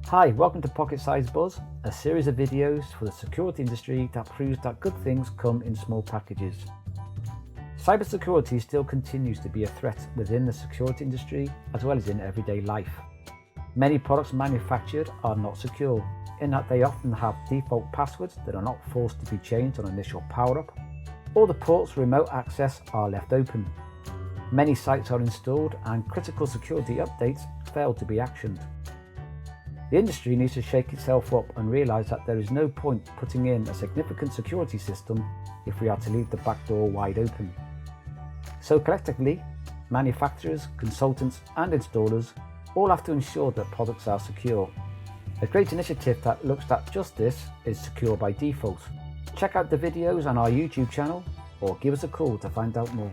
Hi, welcome to Pocket Size Buzz, a series of videos for the security industry that proves that good things come in small packages. Cybersecurity still continues to be a threat within the security industry as well as in everyday life. Many products manufactured are not secure, in that they often have default passwords that are not forced to be changed on initial power-up, or the ports for remote access are left open. Many sites are installed and critical security updates fail to be actioned. The industry needs to shake itself up and realise that there is no point putting in a significant security system if we are to leave the back door wide open. So collectively, manufacturers, consultants and installers all have to ensure that products are secure. A great initiative that looks at just this is Secure by Default. Check out the videos on our YouTube channel or give us a call to find out more.